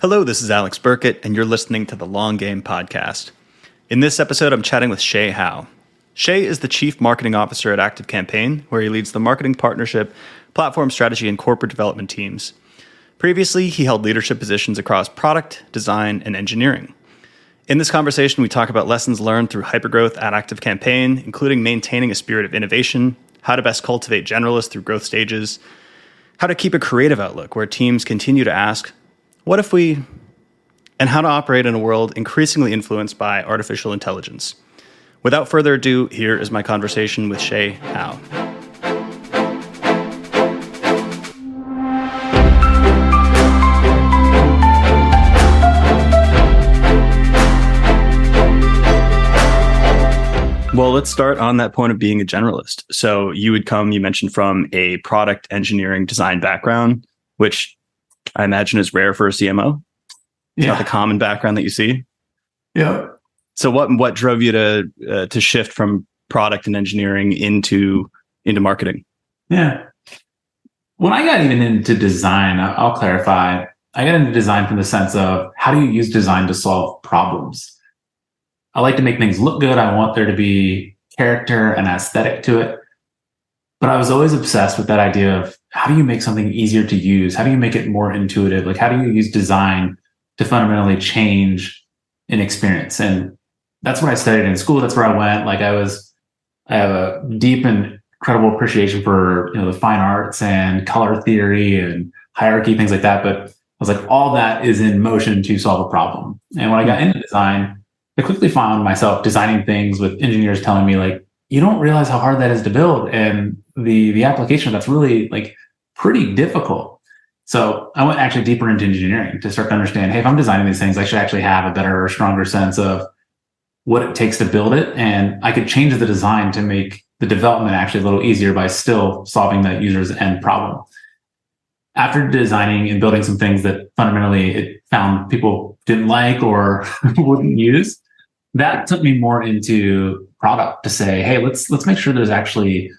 Hello, this is Alex Burkett, and you're listening to the Long Game Podcast. In this episode, I'm chatting with Shay Howe. Shay is the Chief Marketing Officer at ActiveCampaign, where he leads the marketing partnership, platform strategy, and corporate development teams. Previously, he held leadership positions across product, design, and engineering. In this conversation, we talk about lessons learned through hypergrowth at ActiveCampaign, including maintaining a spirit of innovation, how to best cultivate generalists through growth stages, how to keep a creative outlook where teams continue to ask, what if we, and how to operate in a world increasingly influenced by artificial intelligence. Without further ado, here is my conversation with Shay Howe. Well, let's start on that point of being a generalist. So you mentioned from a product engineering design background, which I imagine is rare for a CMO. It's not the common background that you see. Yeah. So what drove you to shift from product and engineering into marketing? Yeah. When I got even into design, I'll clarify, I got into design from the sense of how do you use design to solve problems? I like to make things look good. I want there to be character and aesthetic to it. But I was always obsessed with that idea of how do you make something easier to use? How do you make it more intuitive? Like, how do you use design to fundamentally change an experience? And that's what I studied in school. That's where I went. I have a deep and incredible appreciation for, the fine arts and color theory and hierarchy, things like that. But I was like, all that is in motion to solve a problem. And when I got into design, I quickly found myself designing things with engineers telling me, like, you don't realize how hard that is to build. And the application that's really pretty difficult. So I went actually deeper into engineering to start to understand, hey, if I'm designing these things, I should actually have a better or stronger sense of what it takes to build it. And I could change the design to make the development actually a little easier by still solving the user's end problem. After designing and building some things that fundamentally it found people didn't like or wouldn't use, that took me more into product to say, hey, let's make sure there's actually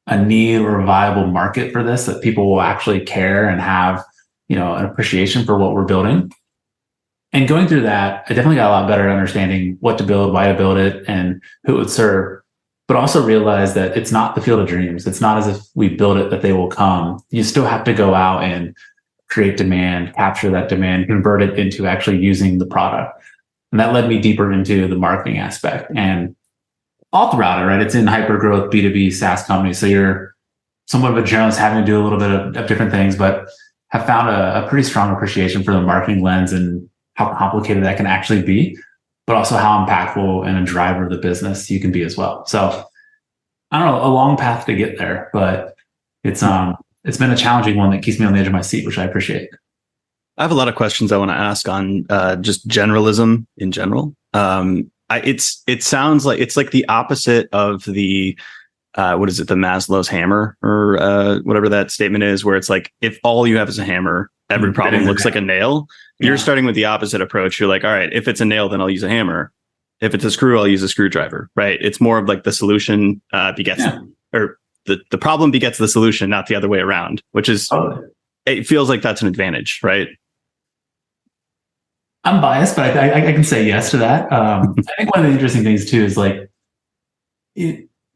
a need or a viable market for this, that people will actually care and have, an appreciation for what we're building. And going through that, I definitely got a lot better at understanding what to build, why to build it, and who it would serve, but also realized that it's not the field of dreams. It's not as if we build it that they will come. You still have to go out and create demand, capture that demand, convert it into actually using the product. And that led me deeper into the marketing aspect. And all throughout it, right? It's in hyper-growth B2B SaaS companies. So you're somewhat of a generalist having to do a little bit of different things, but have found a pretty strong appreciation for the marketing lens and how complicated that can actually be, but also how impactful and a driver of the business you can be as well. So I don't know, a long path to get there, but it's been a challenging one that keeps me on the edge of my seat, which I appreciate. I have a lot of questions I want to ask on just generalism in general. It sounds like it's like the opposite of the the Maslow's hammer or whatever that statement is, where it's like if all you have is a hammer, every problem looks like a nail. Yeah. You're starting with the opposite approach. You're like, all right, if it's a nail, then I'll use a hammer. If it's a screw, I'll use a screwdriver. Right? It's more of like the solution begets or the problem begets the solution, not the other way around. Which is it feels like that's an advantage, right? I'm biased, but I can say yes to that. I think one of the interesting things too is a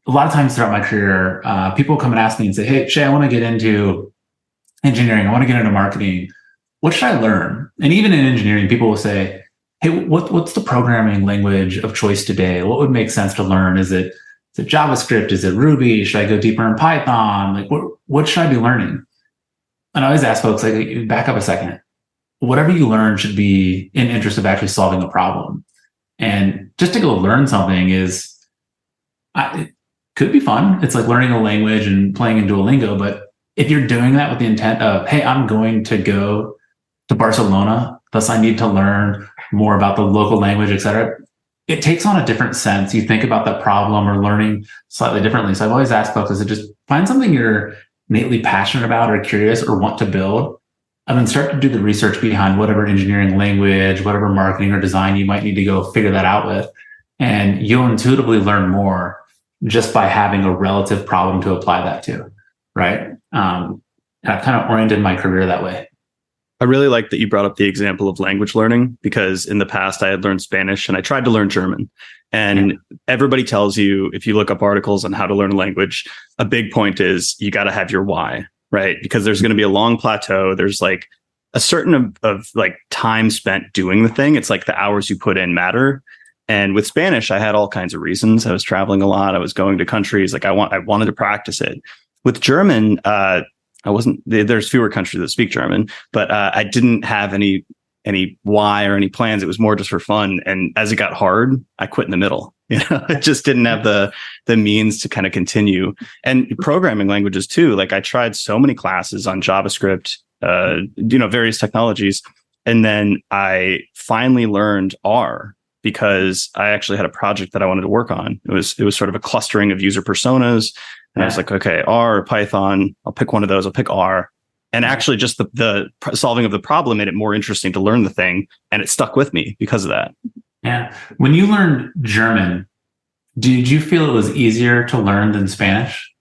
lot of times throughout my career, people come and ask me and say, hey, Shay, I want to get into engineering. I want to get into marketing. What should I learn? And even in engineering, people will say, hey, what's the programming language of choice today? What would make sense to learn? Is it JavaScript? Is it Ruby? Should I go deeper in Python? What should I be learning? And I always ask folks, back up a second. Whatever you learn should be in interest of actually solving a problem. And just to go learn something it could be fun. It's like learning a language and playing in Duolingo. But if you're doing that with the intent of, hey, I'm going to go to Barcelona, thus I need to learn more about the local language, et cetera, it takes on a different sense. You think about that problem or learning slightly differently. So I've always asked folks, is it just find something you're innately passionate about or curious or want to build, and then start to do the research behind whatever engineering language, whatever marketing or design you might need to go figure that out with. And you'll intuitively learn more just by having a relative problem to apply that to, right? And I've kind of oriented my career that way. I really like that you brought up the example of language learning, because in the past I had learned Spanish and I tried to learn German. And everybody tells you, if you look up articles on how to learn a language, a big point is you got to have your why, right? Because there's going to be a long plateau. There's like a certain of like time spent doing the thing. It's like the hours you put in matter. And with Spanish, I had all kinds of reasons. I was traveling a lot. I was going to countries. Like I wanted to practice it. With German, there's fewer countries that speak German, but I didn't have any why or any plans. It was more just for fun. And as it got hard, I quit in the middle. I just didn't have the means to kind of continue. And programming languages too. Like I tried so many classes on JavaScript, various technologies. And then I finally learned R, because I actually had a project that I wanted to work on. It was sort of a clustering of user personas. And I was like, okay, R or Python, I'll pick one of those. I'll pick R. And actually just the solving of the problem made it more interesting to learn the thing. And it stuck with me because of that. Yeah. When you learned German, did you feel it was easier to learn than Spanish?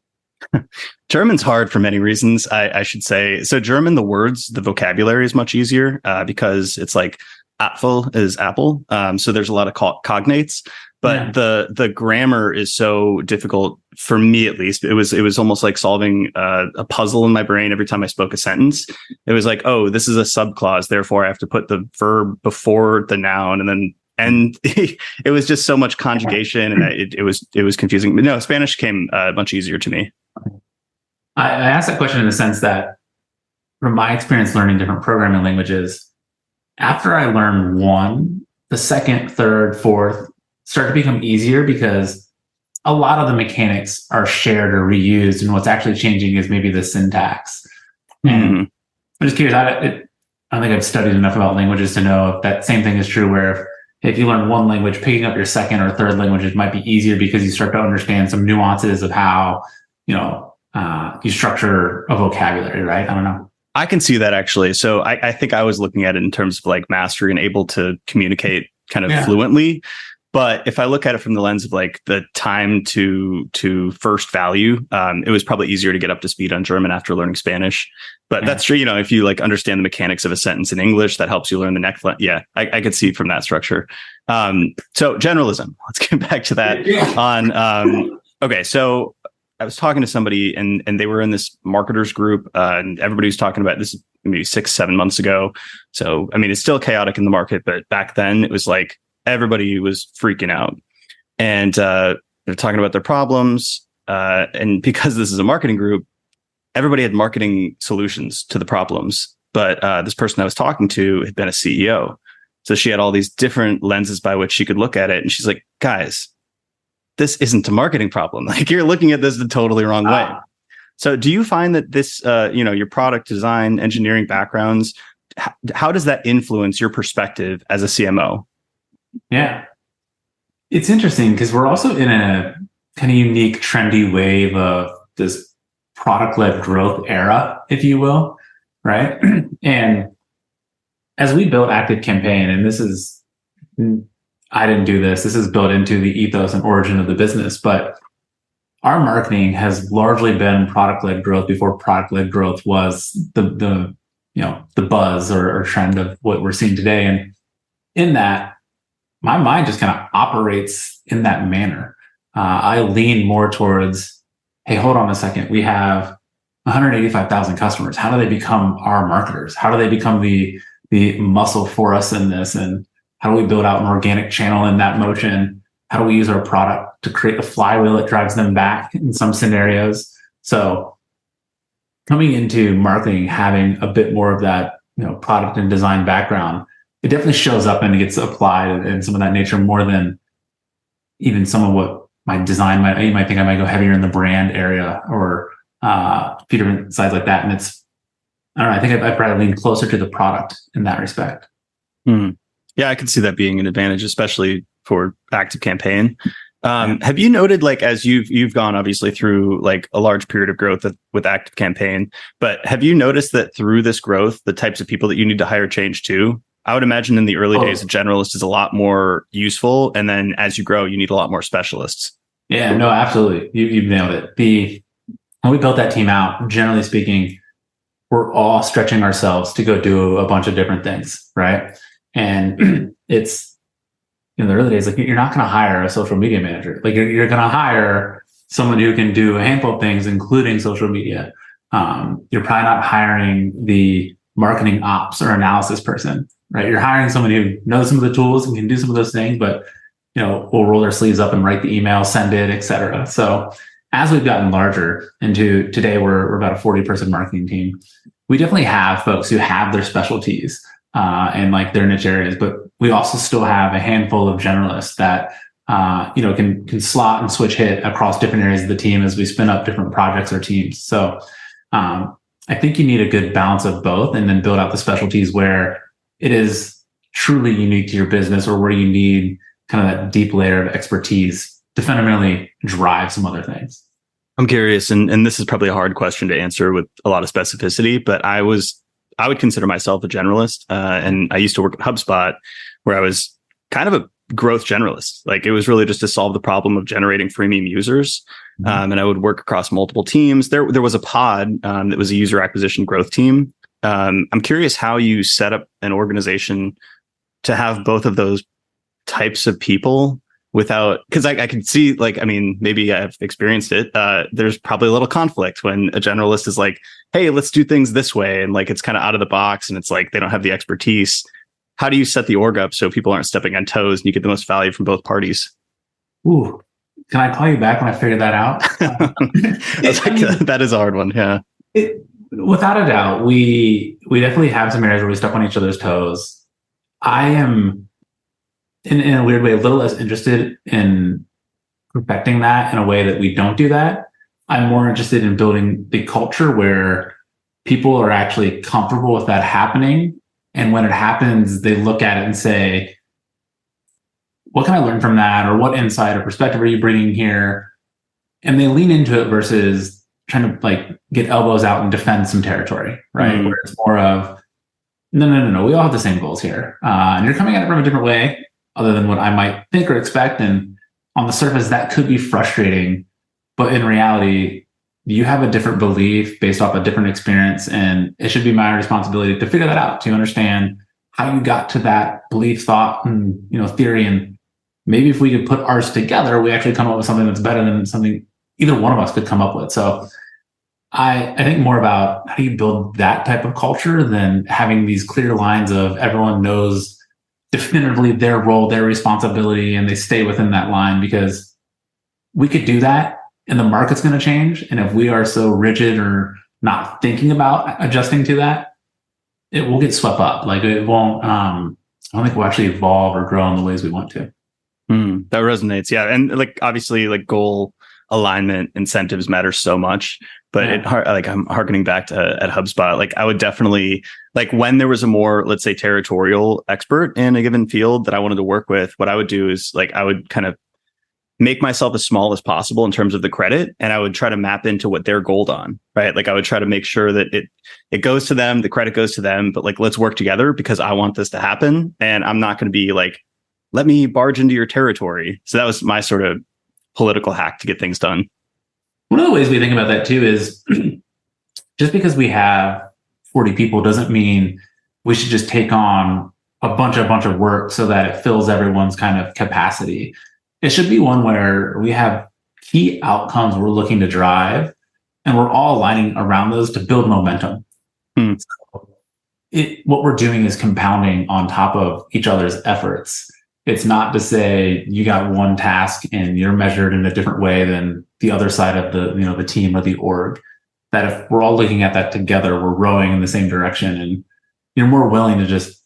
German's hard for many reasons, I should say. So German, the vocabulary is much easier because it's like Apfel is apple. So there's a lot of cognates. But the grammar is so difficult for me, at least. It was almost like solving a puzzle in my brain every time I spoke a sentence. It was like, oh, this is a subclause, therefore I have to put the verb before the noun, and it was just so much conjugation, and it was confusing. But no, Spanish came much easier to me. I asked that question in the sense that, from my experience learning different programming languages, after I learned one, the second, third, fourth start to become easier, because a lot of the mechanics are shared or reused, and what's actually changing is maybe the syntax. And I'm just curious, I don't think I've studied enough about languages to know if that same thing is true, where if you learn one language, picking up your second or third languages might be easier because you start to understand some nuances of how, you structure a vocabulary, right? I don't know. I can see that, actually. So I think I was looking at it in terms of like mastery and able to communicate kind of fluently. But if I look at it from the lens of like the time to first value, it was probably easier to get up to speed on German after learning Spanish. But that's true. If you like understand the mechanics of a sentence in English, that helps you learn the next. I could see from that structure. So generalism. Let's get back to that. Okay, so I was talking to somebody, and they were in this marketers group, and everybody was talking about this maybe 6-7 months ago. So I mean, it's still chaotic in the market, but back then it was like everybody was freaking out, and they're talking about their problems. And because this is a marketing group, everybody had marketing solutions to the problems. But this person I was talking to had been a CEO. So she had all these different lenses by which she could look at it. And she's like, guys, this isn't a marketing problem. Like, you're looking at this the totally wrong way. So do you find that this, your product design, engineering backgrounds, how does that influence your perspective as a CMO? Yeah. It's interesting because we're also in a kind of unique, trendy wave of this product-led growth era, if you will, right? And as we built ActiveCampaign, and this is, I didn't do this, this is built into the ethos and origin of the business, but our marketing has largely been product-led growth before product-led growth was the buzz or trend of what we're seeing today. And in that, my mind just kind of operates in that manner. I lean more towards, hey, hold on a second. We have 185,000 customers. How do they become our marketers? How do they become the muscle for us in this? And how do we build out an organic channel in that motion? How do we use our product to create a flywheel that drives them back in some scenarios? So coming into marketing, having a bit more of that, product and design background, it definitely shows up and it gets applied in some of that nature more than even some of what my design might. You might think I might go heavier in the brand area or a few different sides like that. And it's, I don't know, I think I probably lean closer to the product in that respect. Mm. Yeah, I can see that being an advantage, especially for ActiveCampaign. Have you noted, like, as you've gone obviously through like a large period of growth with ActiveCampaign, but have you noticed that through this growth, the types of people that you need to hire change too? I would imagine in the early days, a generalist is a lot more useful. And then as you grow, you need a lot more specialists. Yeah, no, absolutely. You've nailed it. When we built that team out, generally speaking, we're all stretching ourselves to go do a bunch of different things, right? And it's, in the early days, like you're not going to hire a social media manager. Like you're going to hire someone who can do a handful of things, including social media. You're probably not hiring the marketing ops or analysis person, right? You're hiring someone who knows some of the tools and can do some of those things, but will roll their sleeves up and write the email, send it, et cetera. So as we've gotten larger into today, we're about a 40-person marketing team. We definitely have folks who have their specialties and like their niche areas, but we also still have a handful of generalists that can slot and switch hit across different areas of the team as we spin up different projects or teams. So I think you need a good balance of both, and then build out the specialties where it is truly unique to your business, or where you need kind of that deep layer of expertise to fundamentally drive some other things. I'm curious, and this is probably a hard question to answer with a lot of specificity, but I would consider myself a generalist. And I used to work at HubSpot, where I was kind of a growth generalist. Like it was really just to solve the problem of generating freemium users. And I would work across multiple teams. There was a pod that was a user acquisition growth team. I'm curious how you set up an organization to have both of those types of people without, because I can see, like, I mean, maybe I've experienced it. There's probably a little conflict when a generalist is like, hey, let's do things this way. And like, it's kind of out of the box and it's like, they don't have the expertise. How do you set the org up so people aren't stepping on toes and you get the most value from both parties? Ooh, can I call you back when I figure that out? That is a hard one. Yeah. Without a doubt, we definitely have some areas where we step on each other's toes. I am, in a weird way, a little less interested in perfecting that in a way that we don't do that. I'm more interested in building the culture where people are actually comfortable with that happening. And when it happens, they look at it and say, what can I learn from that? Or what insight or perspective are you bringing here? And they lean into it versus trying to like get elbows out and defend some territory, right? Where it's more of, no, we all have the same goals here. And you're coming at it from a different way other than what I might think or expect. And on the surface, that could be frustrating. But in reality, you have a different belief based off a different experience. And it should be my responsibility to figure that out, to understand how you got to that belief, thought, and theory. And maybe if we could put ours together, we actually come up with something that's better than something either one of us could come up with. So I think more about how do you build that type of culture than having these clear lines of everyone knows definitively their role, their responsibility, and they stay within that line, because we could do that and the market's going to change. And if we are so rigid or not thinking about adjusting to that, it will get swept up. Like it won't, I don't think we'll actually evolve or grow in the ways we want to. That resonates. Yeah. And like, obviously like goal alignment, incentives matter so much, but I'm harkening back to at HubSpot. Like I would definitely, like when there was a more, let's say, territorial expert in a given field that I wanted to work with, what I would do is like, I would kind of make myself as small as possible in terms of the credit. And I would try to map into what they're goaled on, right? Like I would try to make sure that it goes to them, the credit goes to them, but like, let's work together because I want this to happen. And I'm not going to be like, let me barge into your territory. So that was my sort of political hack to get things done. One of the ways we think about that too is just because we have 40 people doesn't mean we should just take on a bunch of work so that it fills everyone's kind of capacity. It should be one where we have key outcomes we're looking to drive, and we're all aligning around those to build momentum. So what we're doing is compounding on top of each other's efforts. It's not to say you got one task and you're measured in a different way than the other side of the team or the org. That if we're all looking at that together, we're rowing in the same direction, and you're more willing to just,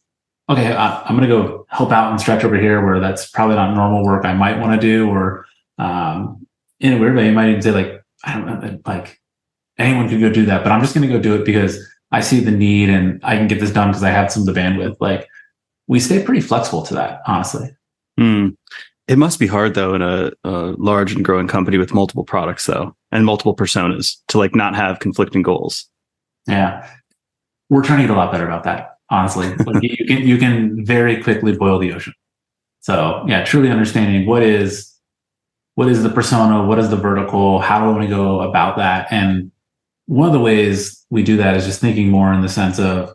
okay, I'm going to go help out and stretch over here where that's probably not normal work I might want to do. Or in a weird way, you might even say like, I don't know, like anyone could go do that, but I'm just going to go do it because I see the need and I can get this done because I have some of the bandwidth. Like we stay pretty flexible to that, honestly. It must be hard though in a large and growing company with multiple products though, and multiple personas to like not have conflicting goals. Yeah. We're trying to get a lot better about that. Honestly, like you can very quickly boil the ocean. So yeah, truly understanding what is the persona, what is the vertical, how do we want to go about that, and one of the ways we do that is just thinking more in the sense of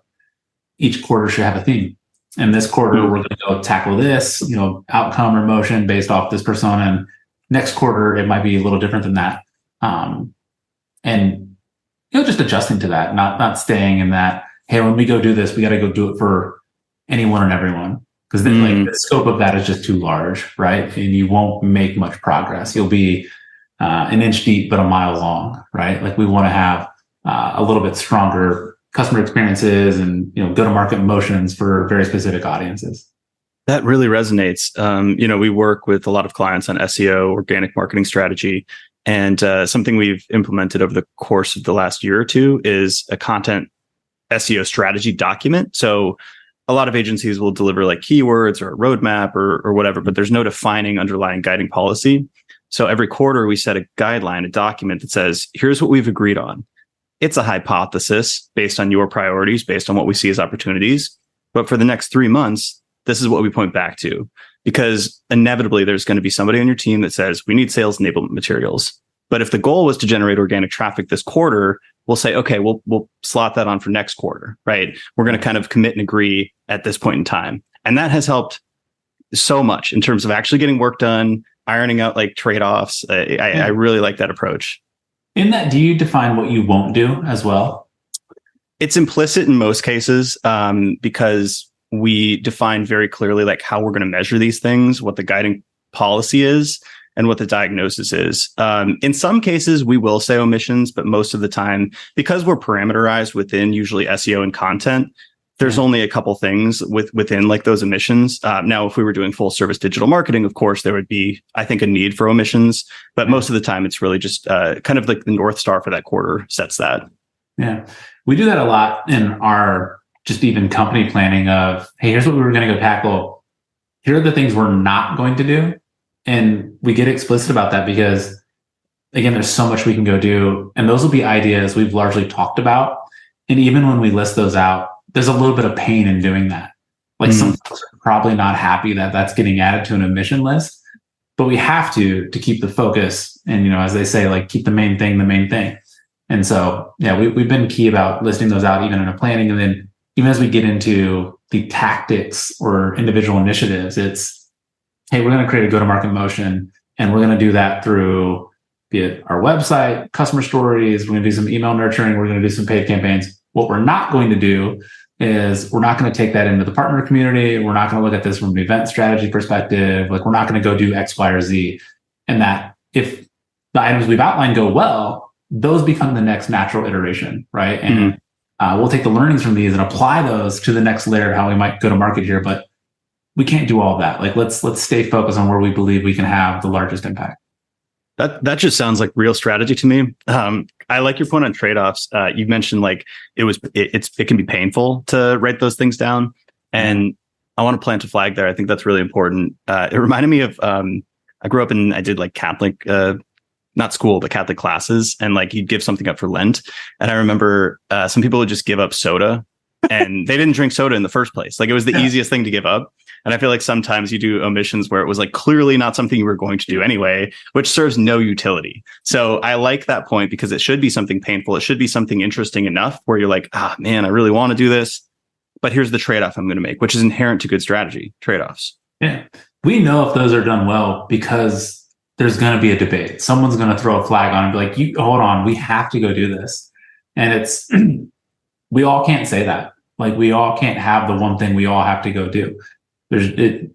each quarter should have a theme. And this quarter, we're going to go tackle this, outcome or motion based off this persona. And next quarter, it might be a little different than that. And just adjusting to that, not staying in that, hey, when we go do this, we got to go do it for anyone and everyone. Because the scope of that is just too large, right? And you won't make much progress. You'll be an inch deep, but a mile long, right? Like we want to have a little bit stronger customer experiences and go-to-market motions for very specific audiences. That really resonates. We work with a lot of clients on SEO, organic marketing strategy, and something we've implemented over the course of the last year or two is a content SEO strategy document. So a lot of agencies will deliver like keywords or a roadmap or whatever, but there's no defining underlying guiding policy. So every quarter we set a guideline, a document that says, here's what we've agreed on. It's a hypothesis based on your priorities, based on what we see as opportunities. But for the next 3 months, this is what we point back to, because inevitably there's going to be somebody on your team that says, we need sales enablement materials. But if the goal was to generate organic traffic this quarter, we'll say, okay, we'll slot that on for next quarter, right? We're going to kind of commit and agree at this point in time. And that has helped so much in terms of actually getting work done, ironing out like trade-offs. I really like that approach. In that, do you define what you won't do as well? It's implicit in most cases because we define very clearly like how we're going to measure these things, what the guiding policy is, and what the diagnosis is. In some cases, we will say omissions, but most of the time, because we're parameterized within usually SEO and content, there's only a couple things within like those omissions. Now, if we were doing full service digital marketing, of course, there would be, I think, a need for omissions. But most of the time, it's really just kind of like the North Star for that quarter sets that. Yeah, we do that a lot in our just even company planning of, hey, here's what we were going to go tackle. Here are the things we're not going to do. And we get explicit about that because, again, there's so much we can go do. And those will be ideas we've largely talked about. And even when we list those out, there's a little bit of pain in doing that. Like some folks are probably not happy that that's getting added to an omission list, but we have to keep the focus. And, as they say, like keep the main thing, the main thing. And so, yeah, we've been key about listing those out even in a planning. And then even as we get into the tactics or individual initiatives, it's, hey, we're going to create a go-to-market motion, and we're going to do that through be it our website, customer stories, we're going to do some email nurturing, we're going to do some paid campaigns. What we're not going to do is we're not going to take that into the partner community. We're not going to look at this from an event strategy perspective. Like we're not going to go do X, Y, or Z. And that if the items we've outlined go well, those become the next natural iteration, right? And we'll take the learnings from these and apply those to the next layer of how we might go to market here. But we can't do all of that. Like let's stay focused on where we believe we can have the largest impact. That just sounds like real strategy to me. I like your point on trade-offs. You mentioned like it can be painful to write those things down, and I want to plant a flag there. I think that's really important. It reminded me of I grew up and I did like Catholic, not school, but Catholic classes, and like you'd give something up for Lent, and I remember some people would just give up soda, and they didn't drink soda in the first place. Like it was the easiest thing to give up. And I feel like sometimes you do omissions where it was like clearly not something you were going to do anyway, which serves no utility. So I like that point because it should be something painful. It should be something interesting enough where you're like, man, I really want to do this, but here's the trade-off I'm going to make, which is inherent to good strategy, trade-offs. Yeah. We know if those are done well because there's going to be a debate. Someone's going to throw a flag on and be like, hold on, we have to go do this. And it's, we all can't say that. Like we all can't have the one thing we all have to go do. It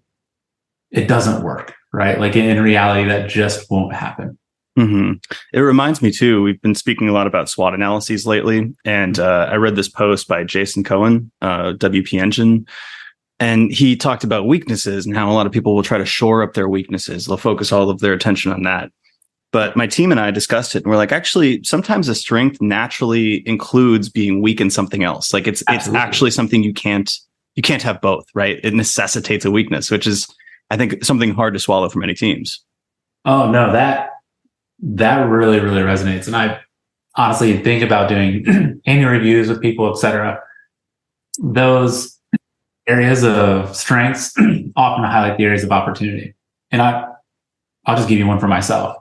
doesn't work, right? Like in reality, that just won't happen. Mm-hmm. It reminds me too, we've been speaking a lot about SWOT analyses lately. And I read this post by Jason Cohen, WP Engine, and he talked about weaknesses and how a lot of people will try to shore up their weaknesses. They'll focus all of their attention on that. But my team and I discussed it and we're like, actually, sometimes a strength naturally includes being weak in something else. Like it's actually something you can't have both, right? It necessitates a weakness, which is, I think, something hard to swallow for many teams. Oh, no, that really, really resonates. And I honestly think about doing annual reviews with people, et cetera. Those areas of strengths often highlight the areas of opportunity. And I'll just give you one for myself.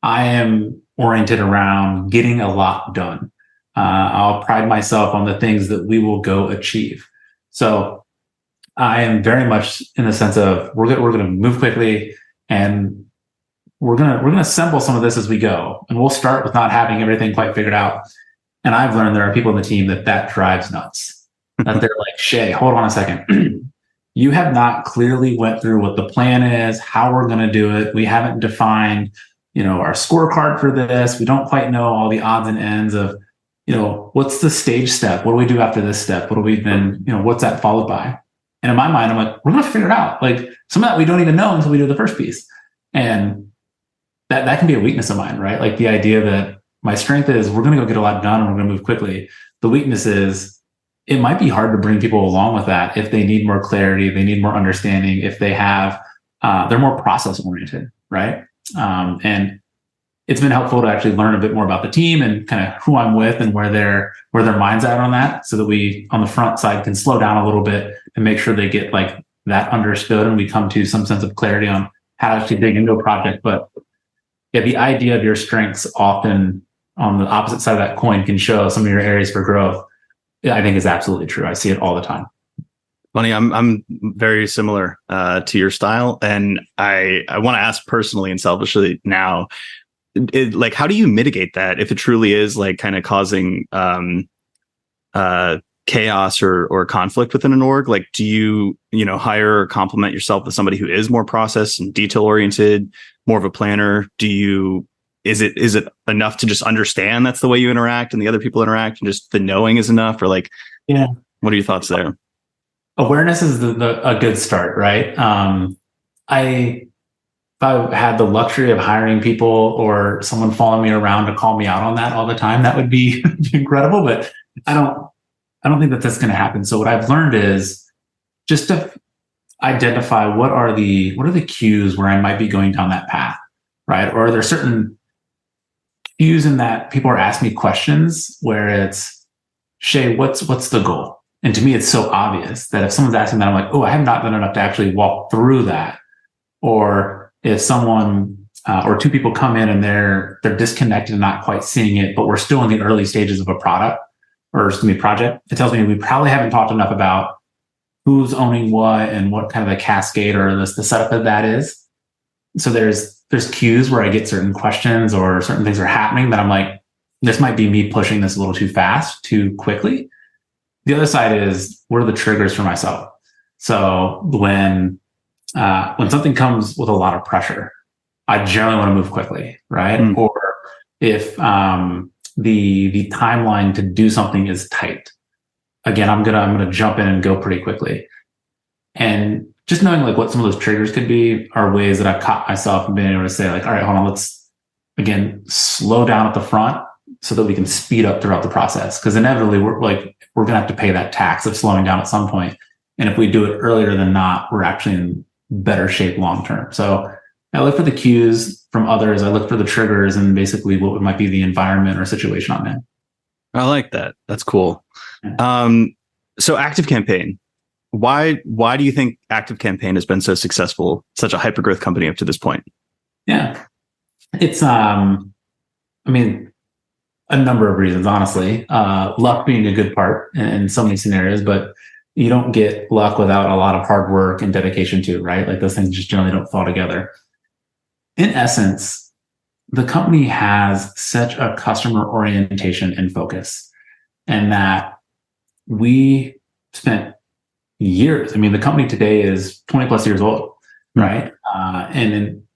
I am oriented around getting a lot done. I'll pride myself on the things that we will go achieve. So I am very much in the sense of we're going to move quickly, and we're going to assemble some of this as we go. And we'll start with not having everything quite figured out. And I've learned there are people in the team that drives nuts. That they're like, Shay, hold on a second. You have not clearly went through what the plan is, how we're going to do it. We haven't defined, our scorecard for this. We don't quite know all the odds and ends of, what's the stage step? What do we do after this step? What do we then, what's that followed by? And in my mind, I'm like, we're going to figure it out. Like some of that we don't even know until we do the first piece. And that can be a weakness of mine, right? Like the idea that my strength is we're going to go get a lot done and we're going to move quickly. The weakness is it might be hard to bring people along with that if they need more clarity, they need more understanding, if they have, they're more process oriented, right? And it's been helpful to actually learn a bit more about the team and kind of who I'm with and where their mind's at on that, so that we on the front side can slow down a little bit and make sure they get like that understood and we come to some sense of clarity on how to actually dig into a project. But yeah, the idea of your strengths often on the opposite side of that coin can show some of your areas for growth. I think is absolutely true. I see it all the time. Funny, I'm very similar to your style, and I want to ask personally and selfishly now, like, how do you mitigate that if it truly is like kind of causing chaos or conflict within an org? Like, do you hire or complement yourself with somebody who is more process and detail oriented, more of a planner? Is it enough to just understand that's the way you interact and the other people interact, and just the knowing is enough? Or like, yeah, what are your thoughts there? Awareness is a good start, right? If I had the luxury of hiring people or someone following me around to call me out on that all the time, that would be incredible. But I don't think that that's going to happen. So what I've learned is just to identify what are the cues where I might be going down that path, right? Or are there certain cues in that people are asking me questions where it's, Shay, what's the goal? And to me, it's so obvious that if someone's asking that, I'm like, oh, I have not done enough to actually walk through that. Or if someone or two people come in and they're disconnected and not quite seeing it, but we're still in the early stages of a product or project, it tells me we probably haven't talked enough about who's owning what and what kind of the cascade or the setup of that is. So there's cues where I get certain questions or certain things are happening that I'm like, this might be me pushing this a little too fast, too quickly. The other side is, what are the triggers for myself? So when something comes with a lot of pressure, I generally want to move quickly, right? Mm. Or if the timeline to do something is tight, again, I'm gonna jump in and go pretty quickly. And just knowing like what some of those triggers could be are ways that I've caught myself and been able to say like, all right, hold on, let's again slow down at the front so that we can speed up throughout the process. Because inevitably we're gonna have to pay that tax of slowing down at some point. And if we do it earlier than not, we're actually in better shape long term. So I look for the cues from others. I look for the triggers and basically what might be the environment or situation I'm in. I like that. That's cool. Yeah. So ActiveCampaign. Why do you think ActiveCampaign has been so successful, such a hypergrowth company up to this point? Yeah, it's a number of reasons, honestly. Luck being a good part in so many scenarios, but you don't get luck without a lot of hard work and dedication too, right? Like those things just generally don't fall together. In essence, the company has such a customer orientation and focus, and that we spent years. I mean, the company today is 20 plus years old, right?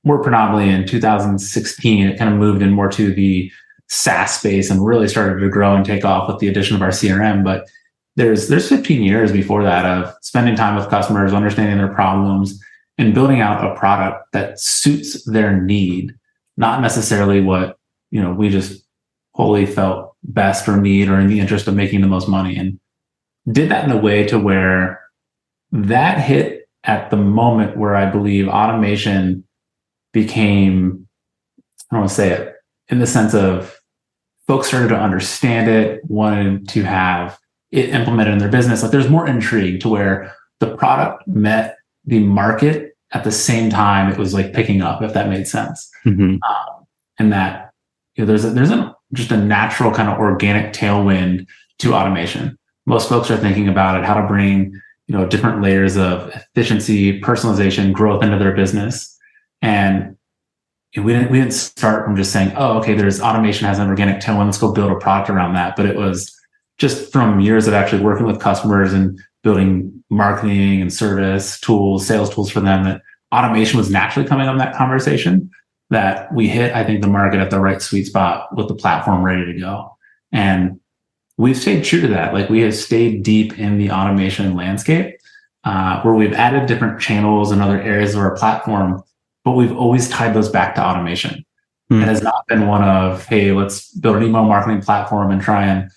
We're predominantly in 2016, it kind of moved in more to the SaaS space and really started to grow and take off with the addition of our CRM. But there's 15 years before that of spending time with customers, understanding their problems, and building out a product that suits their need, not necessarily what, we just wholly felt best or need or in the interest of making the most money. And did that in a way to where that hit at the moment where I believe automation became, I don't want to say it, in the sense of folks started to understand it, wanted to have it implemented in their business. Like there's more intrigue to where the product met the market at the same time it was like picking up, if that made sense. Mm-hmm. And that there's just a natural kind of organic tailwind to automation. Most folks are thinking about it, how to bring, different layers of efficiency, personalization, growth into their business. And we didn't start from just saying, oh, okay, there's automation has an organic tailwind, let's go build a product around that. But it was just from years of actually working with customers and building marketing and service tools, sales tools for them, that automation was naturally coming on that conversation, that we hit, I think, the market at the right sweet spot with the platform ready to go. And we've stayed true to that. Like, we have stayed deep in the automation landscape, where we've added different channels and other areas of our platform, but we've always tied those back to automation. It has not been one of, hey, let's build an email marketing platform and try and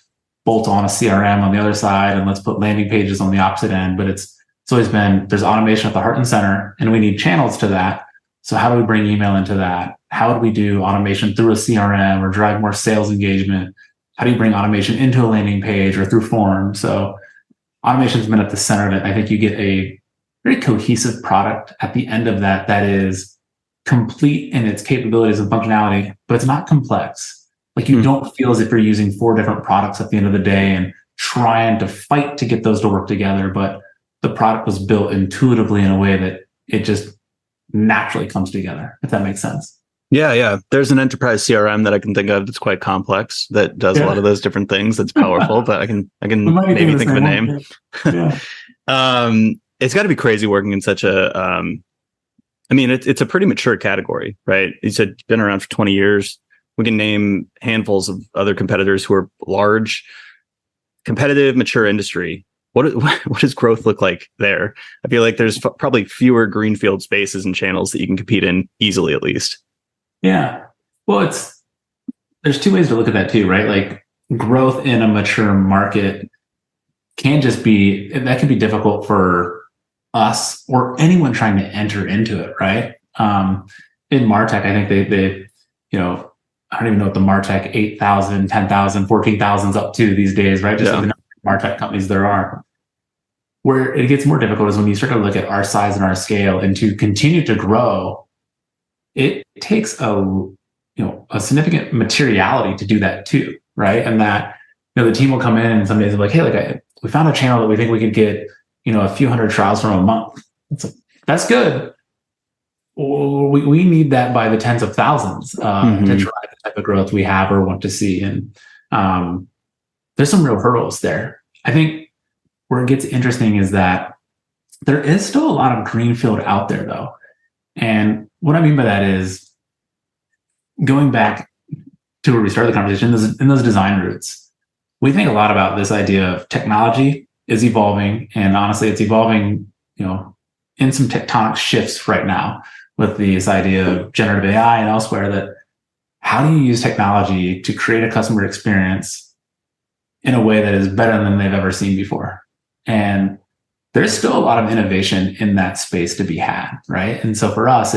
bolt on a CRM on the other side, and let's put landing pages on the opposite end. But it's always been, there's automation at the heart and center, and we need channels to that. So how do we bring email into that? How do we do automation through a CRM or drive more sales engagement? How do you bring automation into a landing page or through forms? So automation has been at the center of it. I think you get a very cohesive product at the end of that is complete in its capabilities and functionality, but it's not complex. Like, you don't feel as if you're using 4 different products at the end of the day and trying to fight to get those to work together. But the product was built intuitively in a way that it just naturally comes together, if that makes sense. Yeah. There's an enterprise CRM that I can think of that's quite complex, that does a lot of those different things. That's powerful, but I can maybe think of a name. It's got to be crazy working in such a, it's a pretty mature category, right? You said been around for 20 years. We can name handfuls of other competitors who are large, competitive, mature industry. What does growth look like there? I feel like there's probably fewer greenfield spaces and channels that you can compete in easily, at least. Yeah. Well, there's 2 ways to look at that too, right? Like, growth in a mature market can be difficult for us or anyone trying to enter into it, right? In MarTech, I think they I don't even know what the MarTech 8,000, 10,000, 14,000 is up to these days, right? Just the number of MarTech companies there are. Where it gets more difficult is when you start to look at our size and our scale, and to continue to grow, it takes a significant materiality to do that too, right? And that, the team will come in and some days they're like, hey, we found a channel that we think we could get, a few hundred trials from a month. It's like, that's good. We need that by the tens of thousands to drive the type of growth we have or want to see. And there's some real hurdles there. I think where it gets interesting is that there is still a lot of greenfield out there, though. And what I mean by that is, going back to where we started the conversation, in those design roots, we think a lot about this idea of technology is evolving. And honestly, it's evolving, in some tectonic shifts right now, with this idea of generative AI and elsewhere, that how do you use technology to create a customer experience in a way that is better than they've ever seen before? And there's still a lot of innovation in that space to be had, right? And so for us,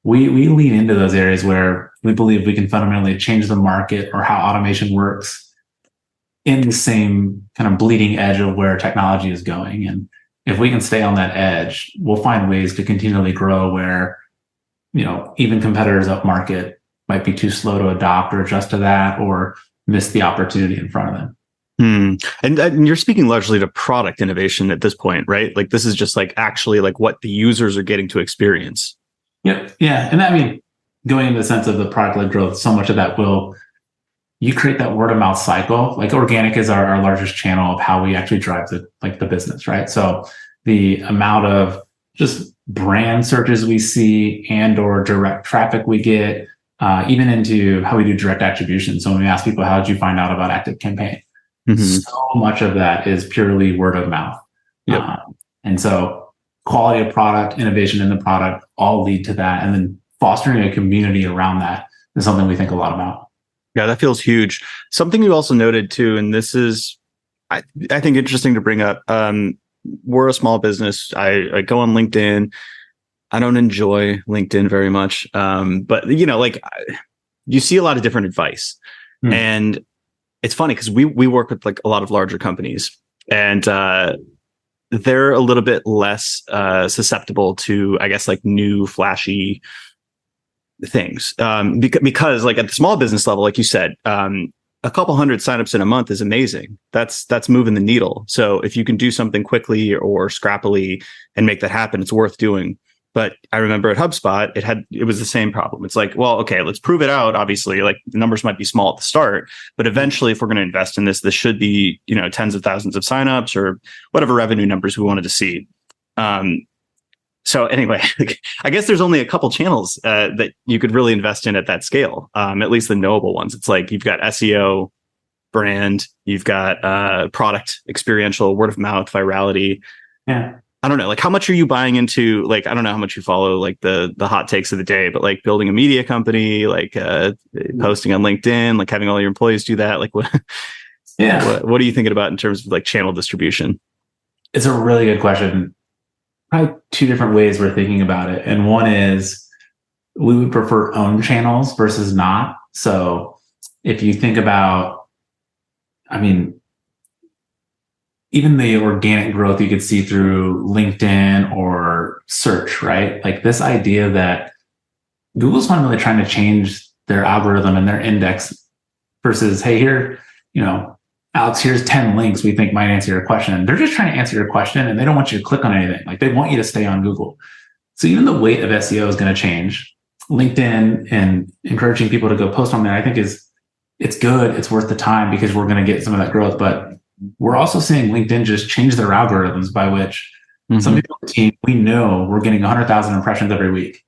we lean into those areas where we believe we can fundamentally change the market or how automation works in the same kind of bleeding edge of where technology is going. And if we can stay on that edge, we'll find ways to continually grow where, even competitors up market might be too slow to adopt or adjust to that, or miss the opportunity in front of them. And you're speaking largely to product innovation at this point, right? Like, this is just actually what the users are getting to experience. Yep. Yeah. And going into the sense of the product-led growth, so much of that you create that word of mouth cycle. Like, organic is our largest channel of how we actually drive the business, right? So the amount of just brand searches we see and or direct traffic we get, even into how we do direct attribution. So when we ask people, how did you find out about ActiveCampaign? So much of that is purely word of mouth. Yep. And so quality of product, innovation in the product, all lead to that. And then fostering a community around that is something we think a lot about. Yeah, that feels huge. Something you also noted too, and this is, I think, interesting to bring up. We're a small business. I go on LinkedIn. I don't enjoy LinkedIn very much, but you see a lot of different advice, and it's funny because we work with a lot of larger companies, and they're a little bit less susceptible to, I guess, new flashy things. Because like at the small business level, like you said, a couple hundred signups in a month is amazing. That's moving the needle. So if you can do something quickly or scrappily and make that happen, it's worth doing. But I remember at HubSpot, it was the same problem. It's like, well, okay, let's prove it out. Obviously, like the numbers might be small at the start, but eventually, if we're going to invest in this should be, tens of thousands of signups or whatever revenue numbers we wanted to see. So anyway, I guess there's only a couple channels that you could really invest in at that scale, at least the knowable ones. It's like you've got SEO, brand, you've got product, experiential, word of mouth, virality. Yeah. I don't know, like how much are you buying into, like, I don't know how much you follow like the hot takes of the day, but like building a media company, like posting on LinkedIn, like having all your employees do that. Like what are you thinking about in terms of like channel distribution? It's a really good question. Probably two different ways we're thinking about it. And one is we would prefer owned channels versus not. So if you think about, even the organic growth you could see through LinkedIn or search, right? Like this idea that Google's not really trying to change their algorithm and their index versus, hey, here, Alex, here's 10 links we think might answer your question. They're just trying to answer your question and they don't want you to click on anything. Like they want you to stay on Google. So even the weight of SEO is going to change. LinkedIn and encouraging people to go post on there, I think it's good. It's worth the time because we're going to get some of that growth. But we're also seeing LinkedIn just change their algorithms by which some people on the team, we know we're getting 100,000 impressions every week.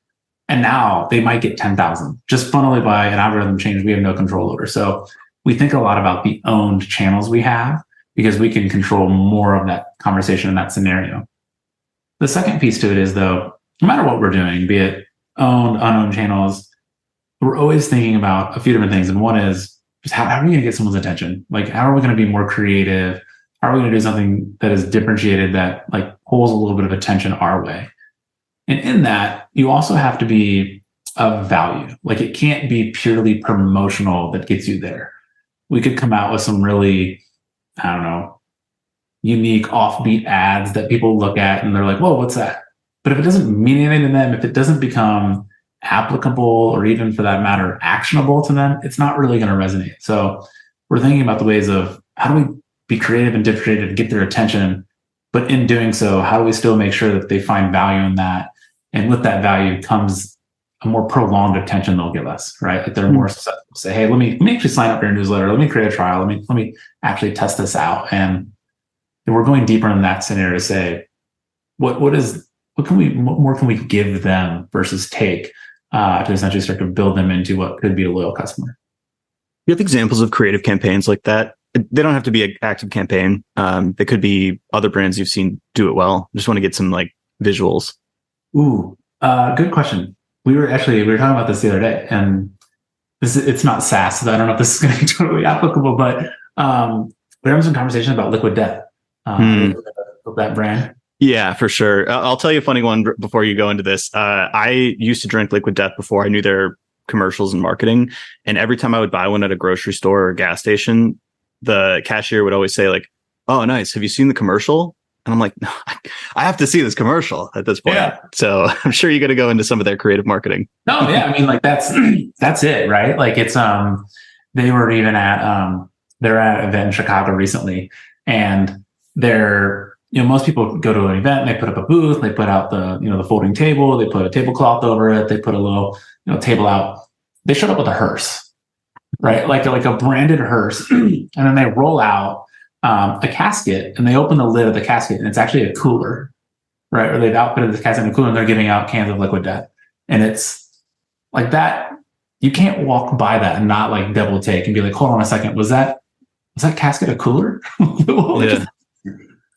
And now they might get 10,000 just funnily by an algorithm change we have no control over. So we think a lot about the owned channels we have because we can control more of that conversation in that scenario. The second piece to it is, though, no matter what we're doing, be it owned, unowned channels, we're always thinking about a few different things. And one is just how are we going to get someone's attention? Like, how are we going to be more creative? How are we going to do something that is differentiated that like pulls a little bit of attention our way? And in that, you also have to be of value. Like it can't be purely promotional that gets you there. We could come out with some really, unique offbeat ads that people look at and they're like, whoa, what's that? But if it doesn't mean anything to them, if it doesn't become applicable or even for that matter, actionable to them, it's not really going to resonate. So we're thinking about the ways of how do we be creative and differentiated to get their attention, but in doing so, how do we still make sure that they find value in that? And with that value comes a more prolonged attention they'll give us, right? That they're more susceptible to say, hey, let me actually sign up for your newsletter. Let me create a trial. Let me actually test this out. And we're going deeper in that scenario to say, what more can we give them versus take to essentially start to build them into what could be a loyal customer. You have examples of creative campaigns like that. They don't have to be an ActiveCampaign. They could be other brands you've seen do it well. Just want to get some like visuals. Ooh, good question. We were talking about this the other day, and it's not SaaS, so I don't know if this is going to be totally applicable, but we're having some conversation about Liquid Death. That brand. Yeah, for sure. I'll tell you a funny one before you go into this. I used to drink Liquid Death before I knew their commercials and marketing. And every time I would buy one at a grocery store or a gas station, the cashier would always say like, oh, nice. Have you seen the commercial? And I'm like, no, I have to see this commercial at this point. Yeah. So I'm sure you're going to go into some of their creative marketing. No, yeah. I mean, like that's it, right? Like it's, they were even they're at an event in Chicago recently, and most people go to an event and they put up a booth, they put out the folding table, they put a tablecloth over it, they put a little, table out. They showed up with a hearse, right? Like a branded hearse. And then they roll out a casket and they open the lid of the casket and it's actually a cooler, right? Or they've outfitted the casket in a cooler and they're giving out cans of Liquid Death. And it's like that. You can't walk by that and not like double take and be like, hold on a second. Was that casket a cooler? Yeah.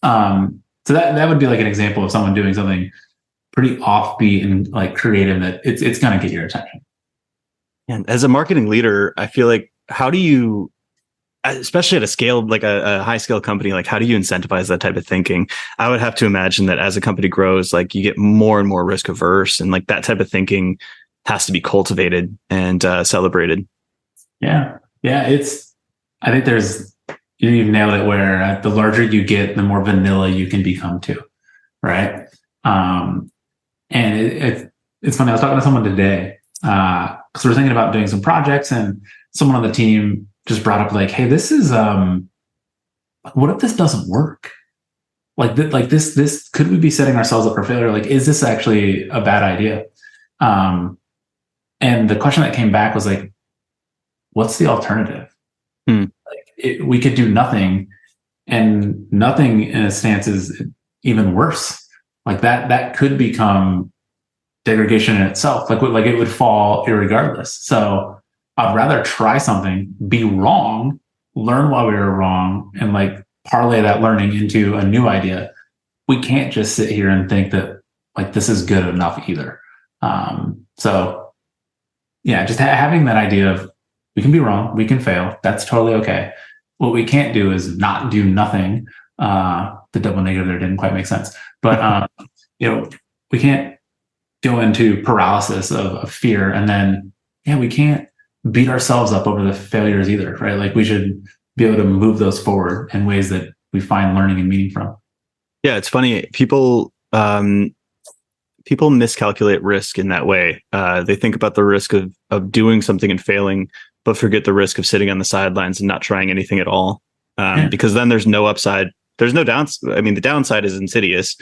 So that would be like an example of someone doing something pretty offbeat and like creative that it's going to get your attention. And as a marketing leader, I feel like how do you, especially at a scale, like a high scale company, like how do you incentivize that type of thinking? I would have to imagine that as a company grows, like you get more and more risk averse, and like that type of thinking has to be cultivated and celebrated. Yeah. I think you've nailed it, where the larger you get, the more vanilla you can become too. Right. And it's funny. I was talking to someone today because we're thinking about doing some projects, and someone on the team just brought up like, hey, this is what if this doesn't work? This could we be setting ourselves up for failure? Like, is this actually a bad idea? And the question that came back was like, what's the alternative? We could do nothing, and nothing in a stance is even worse. Like that could become degradation in itself. Like it would fall irregardless. So I'd rather try something, be wrong, learn why we were wrong, and like parlay that learning into a new idea. We can't just sit here and think that like this is good enough either. So yeah, just having that idea of we can be wrong, we can fail. That's totally okay. What we can't do is not do nothing. The double negative there didn't quite make sense, but we can't go into paralysis of fear, and then we can't beat ourselves up over the failures either, right? Like we should be able to move those forward in ways that we find learning and meaning from. Yeah, it's funny. People miscalculate risk in that way. They think about the risk of doing something and failing, but forget the risk of sitting on the sidelines and not trying anything at all. Because then there's no upside. There's no downside. I mean, the downside is insidious.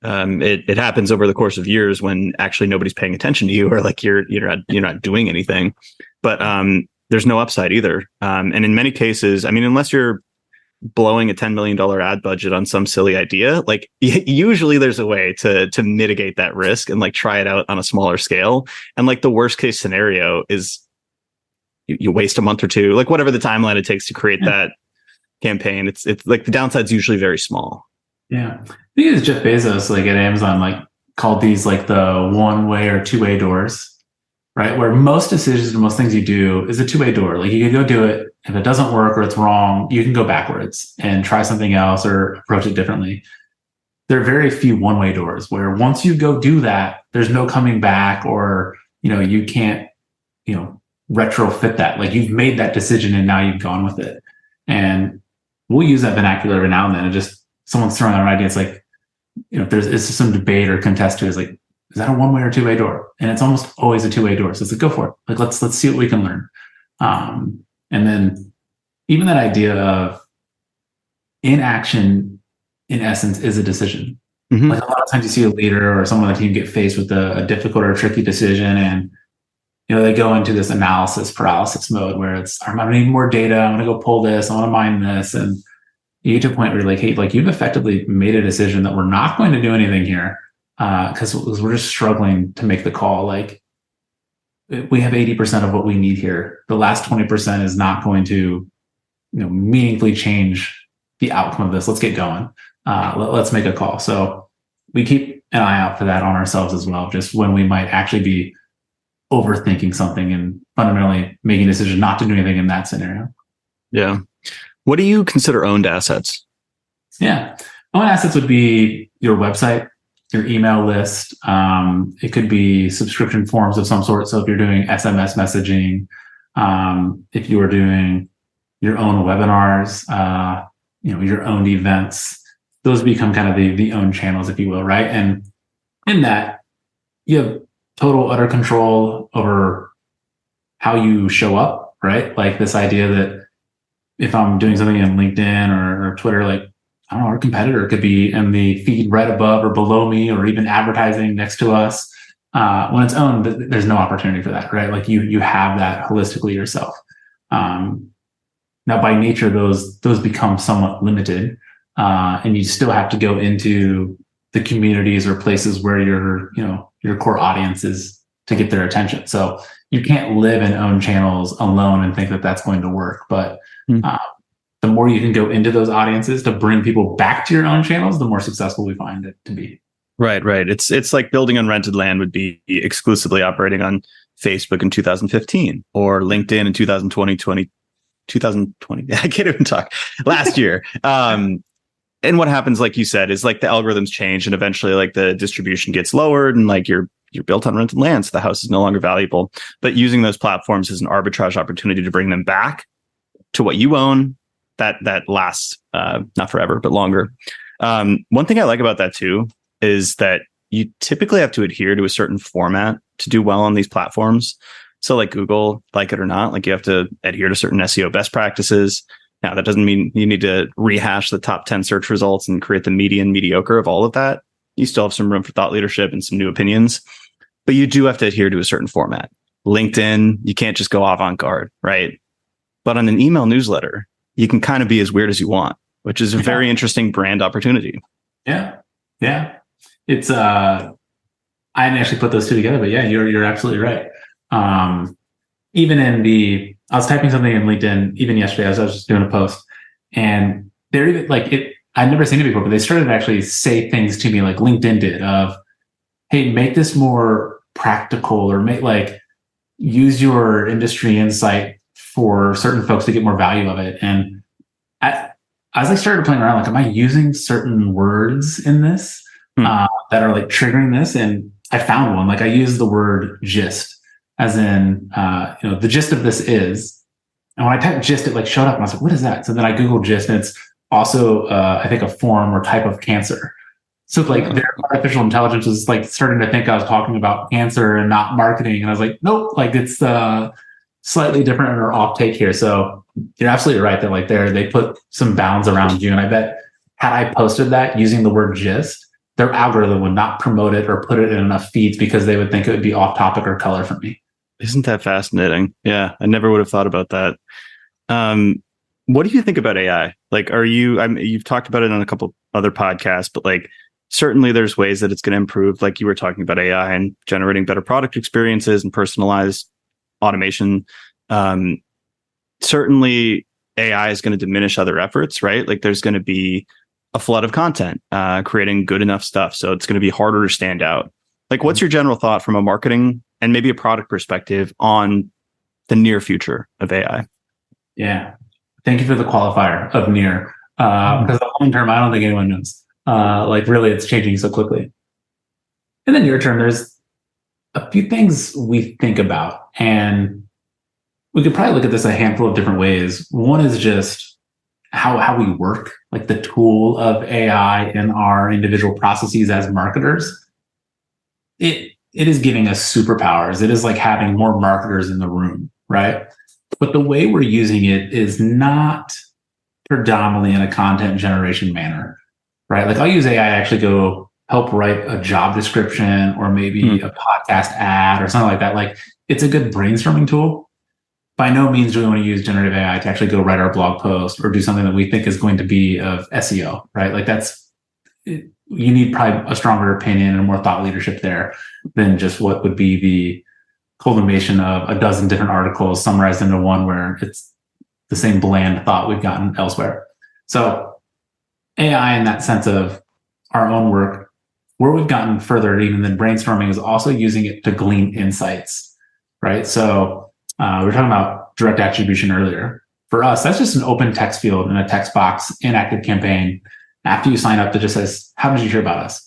It happens over the course of years when actually nobody's paying attention to you, or like you're not doing anything. But there's no upside either. And in many cases, I mean, unless you're blowing a $10 million ad budget on some silly idea, like usually there's a way to mitigate that risk and like try it out on a smaller scale. And like the worst case scenario is you waste a month or two, like whatever the timeline it takes to create that campaign. It's like the downside's usually very small. Yeah. I think it's Jeff Bezos, like at Amazon, like called these like the one-way or two-way doors, right? Where most decisions and most things you do is a two-way door. Like you can go do it. If it doesn't work or it's wrong, you can go backwards and try something else or approach it differently. There are very few one-way doors where once you go do that, there's no coming back, or, you can't, retrofit that. Like you've made that decision and now you've gone with it. And we'll use that vernacular every now and then. And just someone's throwing out an idea. It's like, if it's some debate or contest to it, it's like, is that a one-way or two-way door? And it's almost always a two-way door. So it's like, go for it. Like, let's see what we can learn. And then even that idea of inaction, in essence, is a decision. Mm-hmm. Like a lot of times you see a leader or someone on the team get faced with a difficult or a tricky decision, and they go into this analysis paralysis mode where it's, I'm going to need more data. I'm going to go pull this. I want to mine this. And you get to a point where you're like, hey, like you've effectively made a decision that we're not going to do anything here because we're just struggling to make the call. Like we have 80% of what we need here. The last 20% is not going to, meaningfully change the outcome of this. Let's get going. Let's make a call. So we keep an eye out for that on ourselves as well, just when we might actually be overthinking something and fundamentally making a decision not to do anything in that scenario. Yeah. What do you consider owned assets? Yeah. Owned assets would be your website, your email list. It could be subscription forms of some sort. So if you're doing SMS messaging, if you are doing your own webinars, your own events, those become kind of the owned channels, if you will, right? And in that, you have total utter control over how you show up, right? Like this idea that if I'm doing something in LinkedIn or Twitter, like, I don't know, our competitor could be in the feed right above or below me, or even advertising next to us. When it's owned, there's no opportunity for that, right? Like you have that holistically yourself. Now, by nature, those become somewhat limited, and you still have to go into the communities or places where your core audience is to get their attention. So you can't live in own channels alone and think that that's going to work. But the more you can go into those audiences to bring people back to your own channels, the more successful we find it to be. Right. It's like building on rented land would be exclusively operating on Facebook in 2015 or LinkedIn in 2020. I can't even talk. Last year. And what happens, like you said, is like the algorithms change and eventually like the distribution gets lowered and like you're built on rented land. So the house is no longer valuable. But using those platforms as an arbitrage opportunity to bring them back to what you own, that lasts not forever, but longer. One thing I like about that too is that you typically have to adhere to a certain format to do well on these platforms. So like Google, like it or not, like you have to adhere to certain SEO best practices. Now, that doesn't mean you need to rehash the top 10 search results and create the median mediocre of all of that. You still have some room for thought leadership and some new opinions, but you do have to adhere to a certain format. LinkedIn, you can't just go avant-garde, right? But on an email newsletter, you can kind of be as weird as you want, which is a very interesting brand opportunity. Yeah. Yeah. It's, I didn't actually put those two together, but yeah, you're absolutely right. Even I was typing something in LinkedIn, even yesterday, as I was just doing a post, and they're even like it. I'd never seen it before, but they started to actually say things to me like LinkedIn did of, hey, make this more practical, or use your industry insight for certain folks to get more value of it. And as I started playing around, like, am I using certain words in this that are like triggering this? And I found one. Like, I used the word gist, as in, the gist of this is. And when I typed gist, it like showed up, and I was like, what is that? So then I Googled gist, and it's also, I think, a form or type of cancer. So like their artificial intelligence was like starting to think I was talking about cancer and not marketing. And I was like, nope, like it's slightly different or off take here. So you're absolutely right that like they put some bounds around you. And I bet had I posted that using the word gist, their algorithm would not promote it or put it in enough feeds because they would think it would be off topic or color for me. Isn't that fascinating? Yeah, I never would have thought about that. What do you think about AI? Like, you've talked about it on a couple other podcasts, but like, certainly there's ways that it's going to improve. Like you were talking about AI and generating better product experiences and personalized automation. Certainly AI is going to diminish other efforts, right? Like there's going to be a flood of content, creating good enough stuff. So it's going to be harder to stand out. Like, what's your general thought from a marketing and maybe a product perspective on the near future of AI? Yeah. Thank you for the qualifier of near. Because the long term, I don't think anyone knows. Really, it's changing so quickly. In the near term, there's a few things we think about, and we could probably look at this a handful of different ways. One is just how we work, like the tool of AI in our individual processes as marketers. It is giving us superpowers. It is like having more marketers in the room, right? But the way we're using it is not predominantly in a content generation manner, right? Like I'll use AI actually go help write a job description or maybe a podcast ad or something like that. Like it's a good brainstorming tool. By no means do we want to use generative AI to actually go write our blog post or do something that we think is going to be of SEO, right? Like you need probably a stronger opinion and more thought leadership there than just what would be the culmination of a dozen different articles summarized into one where it's the same bland thought we've gotten elsewhere. So AI in that sense of our own work, where we've gotten further even than brainstorming is also using it to glean insights, right? So we were talking about direct attribution earlier. For us, that's just an open text field in a text box in ActiveCampaign after you sign up that just says, how did you hear about us?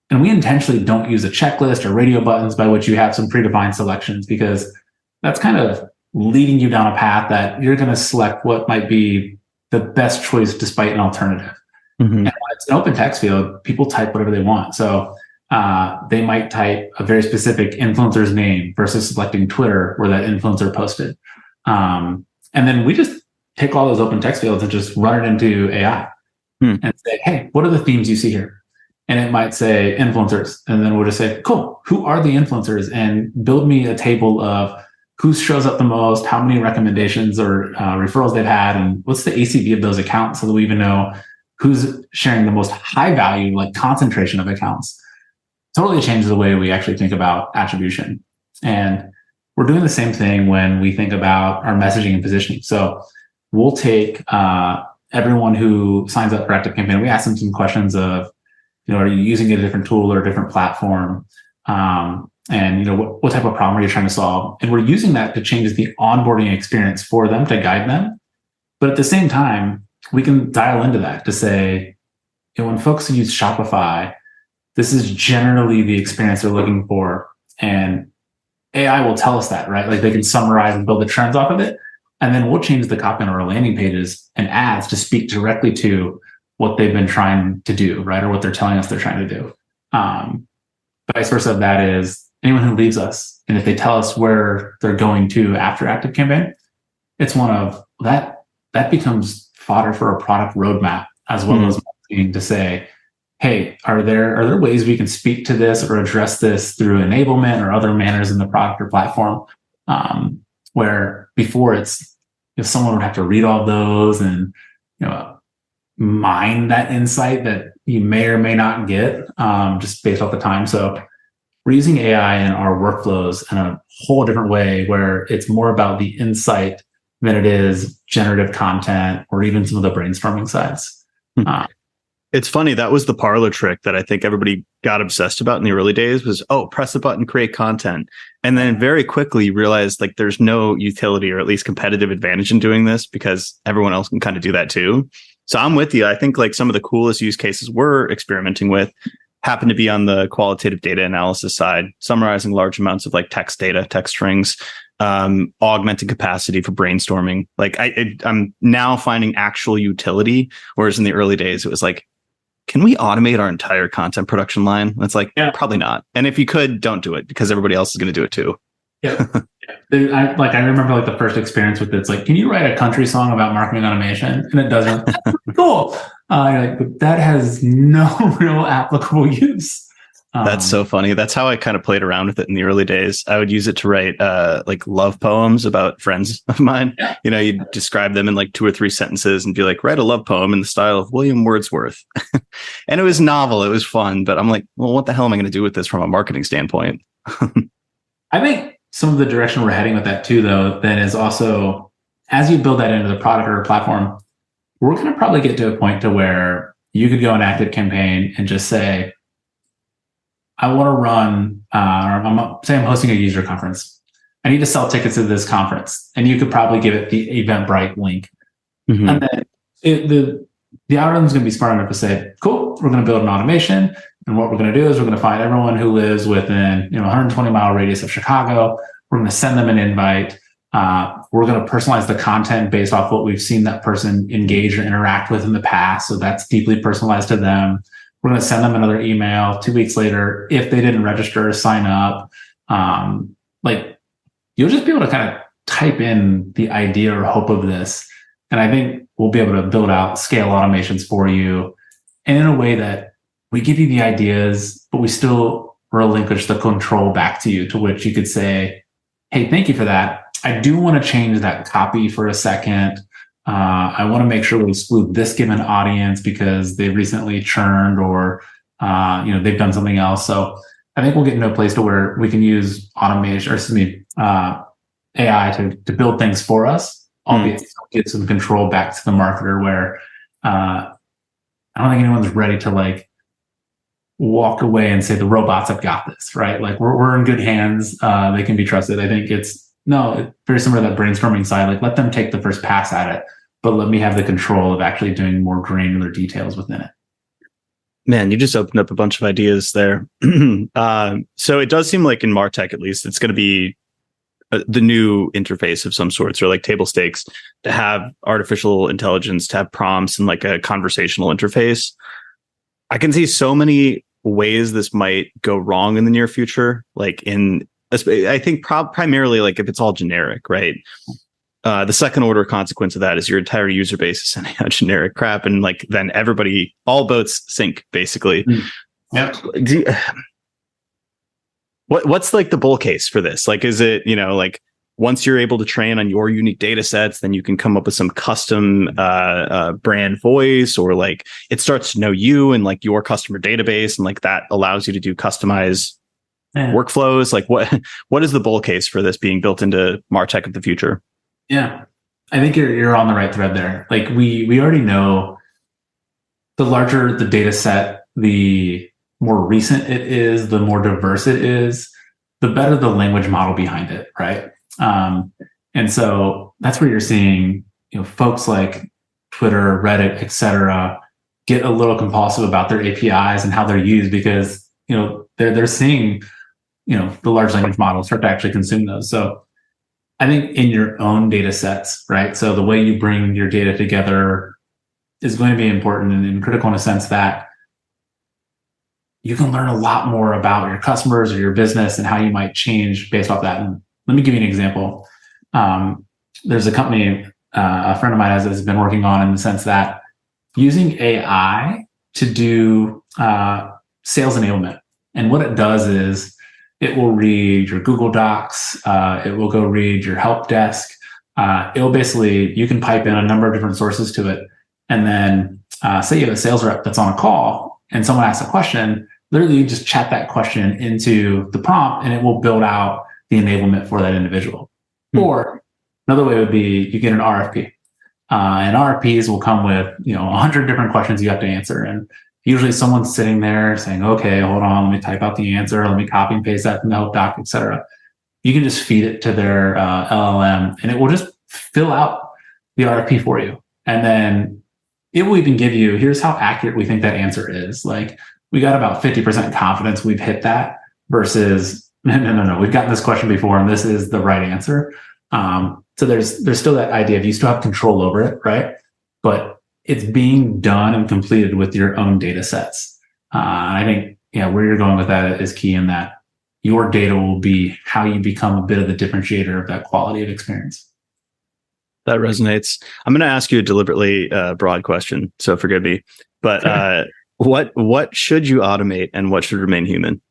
And we intentionally don't use a checklist or radio buttons by which you have some predefined selections, because that's kind of leading you down a path that you're going to select what might be the best choice despite an alternative. Mm-hmm. And when it's an open text field, people type whatever they want. So they might type a very specific influencer's name versus selecting Twitter where that influencer posted. And then we just take all those open text fields and just run it into AI and say, hey, what are the themes you see here? And it might say influencers. And then we'll just say, cool, who are the influencers? And build me a table of who shows up the most, how many recommendations or referrals they've had, and what's the ACV of those accounts so that we even know who's sharing the most high value, like concentration of accounts. Totally changes the way we actually think about attribution. And we're doing the same thing when we think about our messaging and positioning. So we'll take everyone who signs up for ActiveCampaign. We ask them some questions of, are you using a different tool or a different platform? And what type of problem are you trying to solve? And we're using that to change the onboarding experience for them, to guide them. But at the same time, we can dial into that to say, when folks use Shopify, this is generally the experience they're looking for. And AI will tell us that, right? Like they can summarize and build the trends off of it. And then we'll change the copy on our landing pages and ads to speak directly to what they've been trying to do, right? Or what they're telling us they're trying to do. vice versa of that is anyone who leaves us, and if they tell us where they're going to after ActiveCampaign, it's one of that becomes fodder for a product roadmap as well as marketing to say, hey, are there ways we can speak to this or address this through enablement or other manners in the product or platform? Where before it's, if someone would have to read all those and mine that insight that you may or may not get just based off the time. So we're using AI in our workflows in a whole different way where it's more about the insight than it is generative content or even some of the brainstorming sides. It's funny. That was the parlor trick that I think everybody got obsessed about in the early days was, press a button, create content. And then very quickly you realize like there's no utility or at least competitive advantage in doing this because everyone else can kind of do that too. So I'm with you. I think like some of the coolest use cases we're experimenting with happen to be on the qualitative data analysis side, summarizing large amounts of like text data, text strings, augmenting capacity for brainstorming. Like I'm now finding actual utility, whereas in the early days it was like, can we automate our entire content production line? It's like, probably not. And if you could, don't do it because everybody else is going to do it too. Yeah. I remember like the first experience with it's like, can you write a country song about marketing automation? And it doesn't. Cool. But that has no real applicable use. That's so funny. That's how I kind of played around with it in the early days. I would use it to write like love poems about friends of mine. Yeah. You describe them in like 2 or 3 sentences and be like, write a love poem in the style of William Wordsworth. And it was novel. It was fun. But I'm like, well, what the hell am I going to do with this from a marketing standpoint? I think some of the direction we're heading with that too, though, then is also as you build that into the product or platform, we're going to probably get to a point to where you could go in ActiveCampaign and just say, I want to run, say I'm hosting a user conference. I need to sell tickets to this conference. And you could probably give it the Eventbrite link. And then the algorithm is going to be smart enough to say, cool, we're going to build an automation. And what we're going to do is we're going to find everyone who lives within 120-mile radius of Chicago. We're going to send them an invite. We're going to personalize the content based off what we've seen that person engage or interact with in the past. So that's deeply personalized to them. We're going to send them another email 2 weeks later. If they didn't register, sign up. You'll just be able to kind of type in the idea or hope of this. And I think we'll be able to build out scale automations for you in a way that we give you the ideas, but we still relinquish the control back to you, to which you could say, hey, thank you for that. I do want to change that copy for a second. I want to make sure we exclude this given audience because they recently churned or, they've done something else. So I think we'll get into a place to where we can use automation AI to build things for us, albeit get some control back to the marketer where, I don't think anyone's ready to like walk away and say the robots have got this, right? Like we're in good hands. They can be trusted. I think it's very similar to that brainstorming side. Like let them take the first pass at it, but let me have the control of actually doing more granular details within it. Man, you just opened up a bunch of ideas there. So it does seem like in MarTech, at least, it's going to be the new interface of some sorts, or like table stakes, to have artificial intelligence, to have prompts and like a conversational interface. I can see so many ways this might go wrong in the near future. I think primarily like if it's all generic, right? The second order consequence of that is your entire user base is sending out generic crap, and like then all boats sink basically. Yeah. What's like the bull case for this? Like, is it, like once you're able to train on your unique data sets, then you can come up with some custom brand voice, or like it starts to know you and like your customer database, and like that allows you to do customized workflows. Like what is the bull case for this being built into MarTech of the future? Yeah, I think you're on the right thread there. Like we already know the larger the data set, the more recent it is, the more diverse it is, the better the language model behind it, right? And so that's where you're seeing, folks like Twitter, Reddit, et cetera, get a little compulsive about their APIs and how they're used because, they're seeing, the large language models start to actually consume those. So I think in your own data sets, right? So the way you bring your data together is going to be important and critical in a sense that you can learn a lot more about your customers or your business and how you might change based off that. And let me give you an example. There's a company a friend of mine has been working on, in the sense that using AI to do sales enablement. And what it does is it will read your Google Docs. It will go read your help desk. It'll basically, you can pipe in a number of different sources to it. And then say you have a sales rep that's on a call and someone asks a question, literally you just chat that question into the prompt and it will build out the enablement for that individual. Or another way would be you get an RFP. And RFPs will come with, 100 different questions you have to answer. And usually someone's sitting there saying, okay, hold on, let me type out the answer. Let me copy and paste that from the help doc, et cetera. You can just feed it to their LLM and it will just fill out the RFP for you. And then it will even give you, here's how accurate we think that answer is. Like, we got about 50% confidence we've hit that versus, no, we've gotten this question before and this is the right answer. So there's still that idea of you still have control over it, right? But it's being done and completed with your own data sets. I think, where you're going with that is key, in that your data will be how you become a bit of the differentiator of that quality of experience. That resonates. I'm going to ask you a deliberately broad question, so forgive me. But what should you automate and what should remain human?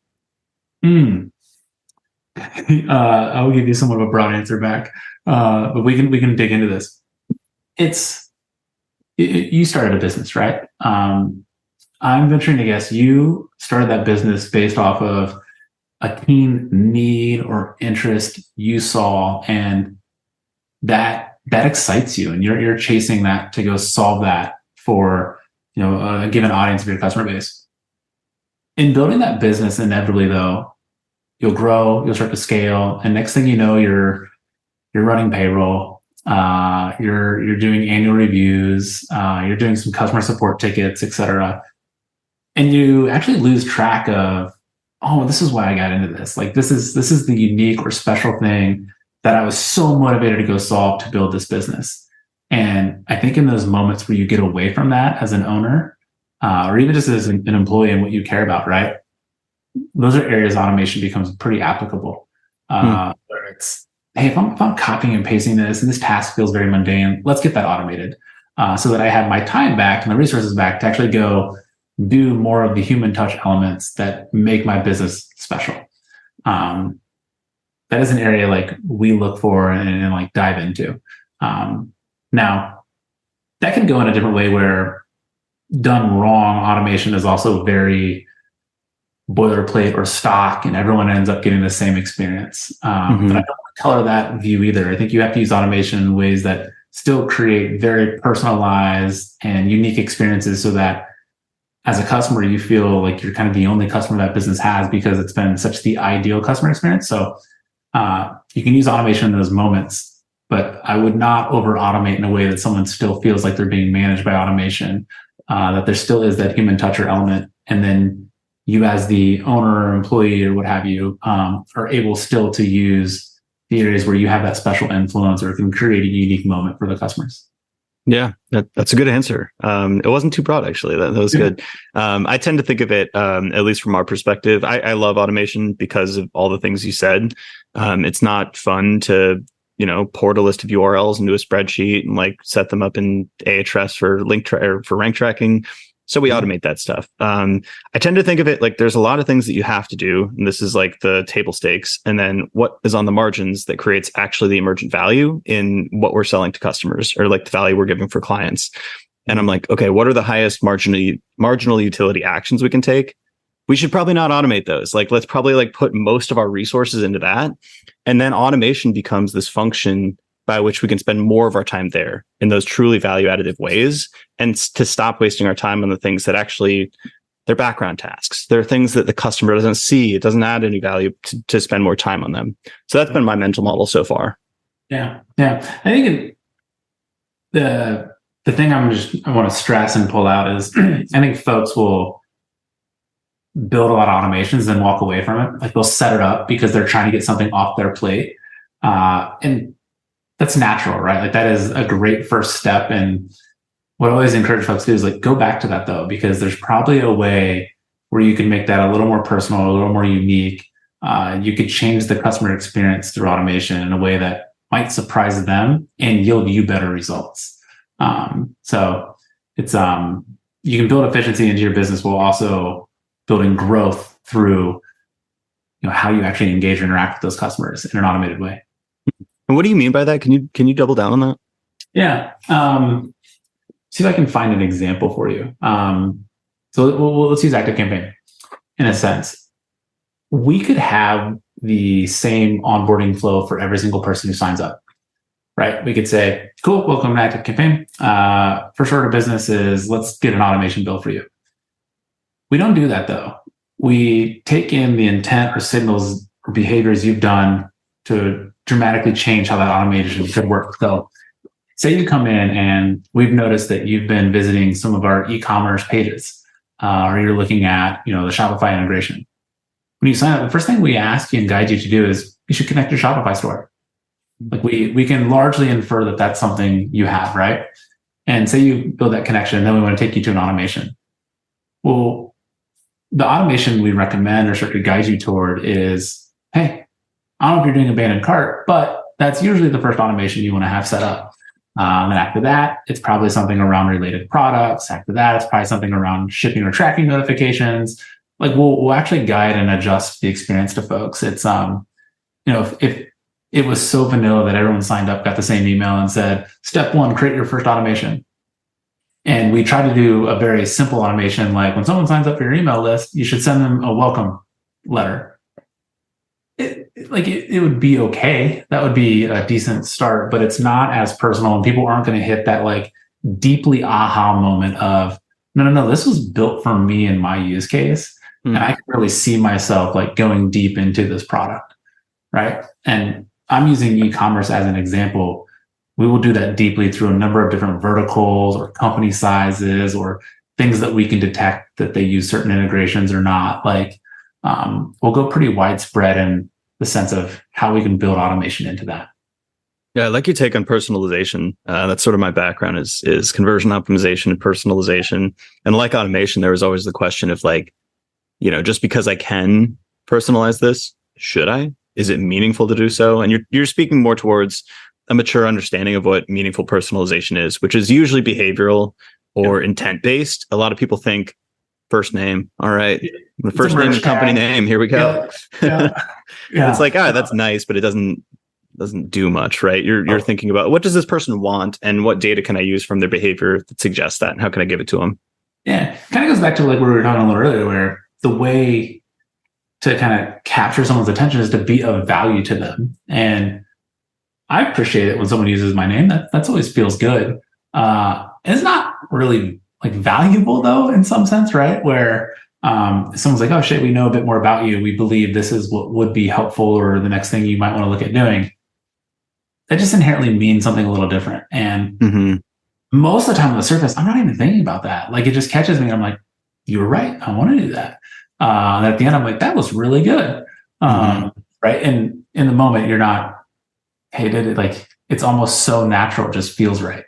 I'll give you somewhat of a broad answer back, but we can dig into this. You started a business, right? I'm venturing to guess you started that business based off of a keen need or interest you saw, and that excites you, and you're chasing that to go solve that for a given audience of your customer base. In building that business, inevitably though, you'll grow, you'll start to scale, and next thing you know, you're running payroll, you're doing annual reviews, you're doing some customer support tickets, et cetera. And you actually lose track of, oh, this is why I got into this. Like, this is the unique or special thing that I was so motivated to go solve to build this business. And I think in those moments where you get away from that as an owner, or even just as an employee and what you care about, right? Those are areas automation becomes pretty applicable. Where it's, hey, if I'm copying and pasting this and this task feels very mundane, let's get that automated so that I have my time back and the resources back to actually go do more of the human touch elements that make my business special. That is an area like we look for and like dive into. Now, that can go in a different way where done wrong, automation is also very boilerplate or stock, and everyone ends up getting the same experience. But I don't want to color that view either. I think you have to use automation in ways that still create very personalized and unique experiences so that as a customer, you feel like you're kind of the only customer that business has because it's been such the ideal customer experience. So you can use automation in those moments, but I would not over automate in a way that someone still feels like they're being managed by automation, that there still is that human touch or element. And then you as the owner or employee or what have you, are able still to use the areas where you have that special influence or can create a unique moment for the customers. Yeah, that's a good answer. It wasn't too broad, actually. That was good. I tend to think of it, at least from our perspective, I love automation because of all the things you said. It's not fun to, port a list of URLs into a spreadsheet and like set them up in Ahrefs for for rank tracking. So we automate that stuff. I tend to think of it like there's a lot of things that you have to do, and this is like the table stakes. And then what is on the margins that creates actually the emergent value in what we're selling to customers, or like the value we're giving for clients. And I'm like, okay, what are the highest marginal utility actions we can take? We should probably not automate those. Like, let's probably like put most of our resources into that. And then automation becomes this function by which we can spend more of our time there in those truly value additive ways, and to stop wasting our time on the things that actually they're background tasks. They're things that the customer doesn't see. It doesn't add any value to spend more time on them. So that's been my mental model so far. Yeah. I think the thing I want to stress and pull out is I think folks will build a lot of automations and walk away from it. Like, they'll set it up because they're trying to get something off their plate. And that's natural, right? Like, that is a great first step. And what I always encourage folks to do is like, go back to that though, because there's probably a way where you can make that a little more personal, a little more unique. You could change the customer experience through automation in a way that might surprise them and yield you better results. So it's you can build efficiency into your business while also building growth through how you actually engage or interact with those customers in an automated way. And what do you mean by that? Can you double down on that? Yeah. See if I can find an example for you. So let's use ActiveCampaign in a sense. We could have the same onboarding flow for every single person who signs up, right? We could say, cool, welcome to ActiveCampaign. First order of business is let's get an automation built for you. We don't do that though. We take in the intent or signals or behaviors you've done to dramatically change how that automation could work. So say you come in and we've noticed that you've been visiting some of our e-commerce pages, or you're looking at, the Shopify integration. When you sign up, the first thing we ask you and guide you to do is you should connect your Shopify store. Like we can largely infer that that's something you have, right? And say you build that connection, then we want to take you to an automation. Well, the automation we recommend or start to guide you toward is, hey, I don't know if you're doing abandoned cart, but that's usually the first automation you want to have set up. And after that, it's probably something around related products. After that, it's probably something around shipping or tracking notifications. Like we'll actually guide and adjust the experience to folks. It's if it was so vanilla that everyone signed up, got the same email and said, step 1, create your first automation. And we try to do a very simple automation, like when someone signs up for your email list, you should send them a welcome letter. It would be okay. That would be a decent start, but it's not as personal, and people aren't going to hit that like deeply aha moment of no, this was built for me and my use case. And I can really see myself like going deep into this product, right? And I'm using e-commerce as an example. We will do that deeply through a number of different verticals or company sizes or things that we can detect that they use certain integrations or not. Like we'll go pretty widespread in the sense of how we can build automation into that. Yeah, I like your take on personalization. That's sort of my background is conversion optimization and personalization. And like automation, there was always the question of like, just because I can personalize this, should I? Is it meaningful to do so? And you're speaking more towards a mature understanding of what meaningful personalization is, which is usually behavioral or intent based. A lot of people think first name. All right, the first name and company name. Here we go. Yeah. It's like, that's nice, but it doesn't do much, right? You're thinking about what does this person want and what data can I use from their behavior that suggests that, and how can I give it to them? Yeah, kind of goes back to like what we were talking a little earlier, where the way to kind of capture someone's attention is to be of value to them. And I appreciate it when someone uses my name. That's always feels good. It's not really like valuable though, in some sense, right? Where someone's like, oh shit, we know a bit more about you. We believe this is what would be helpful or the next thing you might want to look at doing. That just inherently means something a little different. And most of the time on the surface, I'm not even thinking about that. Like it just catches me. I'm like, you were right. I want to do that. And at the end, I'm like, that was really good. Right. And in the moment, you're not, hey, did it? Like, it's almost so natural, just feels right.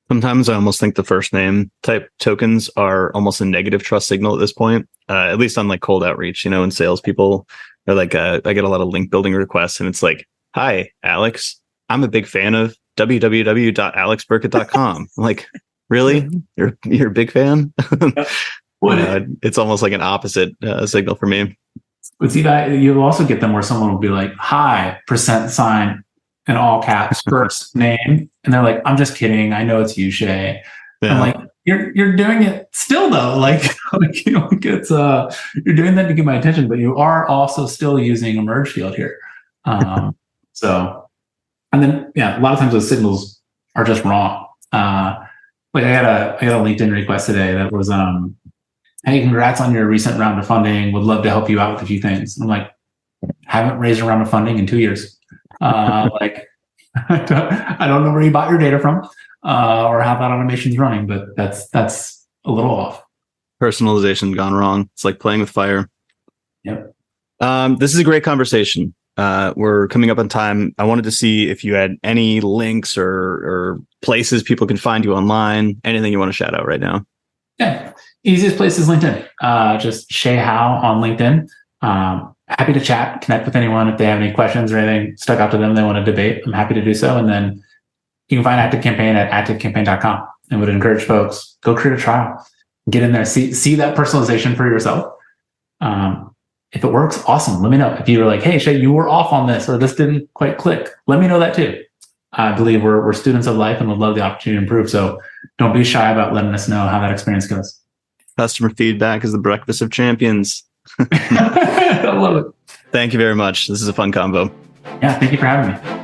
Sometimes I almost think the first name type tokens are almost a negative trust signal at this point, at least on like cold outreach, and salespeople are like, I get a lot of link building requests and it's like, hi, Alex, I'm a big fan of www.alexburkett.com. I'm like, really? You're a big fan? It's almost like an opposite signal for me. But see, that you'll also get them where someone will be like, hi, %, in all caps, first name. And they're like, I'm just kidding. I know it's you, Shay. Yeah. I'm like, you're doing it still though. Like it's you're doing that to get my attention, but you are also still using a merge field here. So, and then a lot of times those signals are just wrong. Like I got a LinkedIn request today that was, hey, congrats on your recent round of funding. Would love to help you out with a few things. I'm like, haven't raised a round of funding in 2 years. Like, I don't know where you bought your data from, or how that automation's running, but that's a little off. Personalization gone wrong. It's like playing with fire. Yep. This is a great conversation. We're coming up on time. I wanted to see if you had any links or places people can find you online, anything you want to shout out right now. Yeah. Easiest place is LinkedIn. Just Shay Howe on LinkedIn. Happy to chat, connect with anyone if they have any questions or anything stuck out to them they want to debate. I'm happy to do so. And then you can find ActiveCampaign at activecampaign.com, and would encourage folks, go create a trial, get in there, see that personalization for yourself. If it works, awesome. Let me know. If you were like, hey, Shay, you were off on this, or this didn't quite click, let me know that too. I believe we're students of life and would love the opportunity to improve. So don't be shy about letting us know how that experience goes. Customer feedback is the breakfast of champions. I love it. Thank you very much. This is a fun combo. Yeah, thank you for having me.